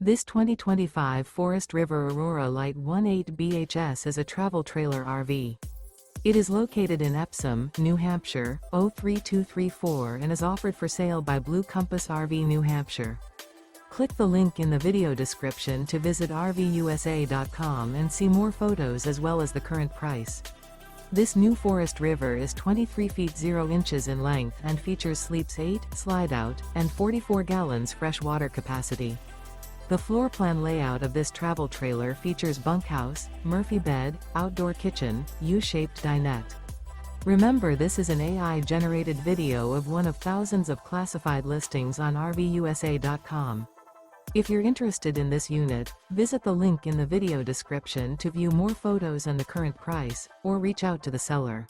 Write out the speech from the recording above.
This 2025 Forest River Aurora Light 18 BHS is a travel trailer RV. It is located in Epsom, New Hampshire, 03234 and is offered for sale by Blue Compass RV New Hampshire. Click the link in the video description to visit RVUSA.com and see more photos as well as the current price. This new Forest River is 23 feet 0 inches in length and features sleeps 8, Slideout, and 44 gallons fresh water capacity. The floor plan layout of this travel trailer features bunkhouse, Murphy bed, outdoor kitchen, U-shaped dinette. Remember, this is an AI-generated video of one of thousands of classified listings on RVUSA.com. If you're interested in this unit, visit the link in the video description to view more photos and the current price, or reach out to the seller.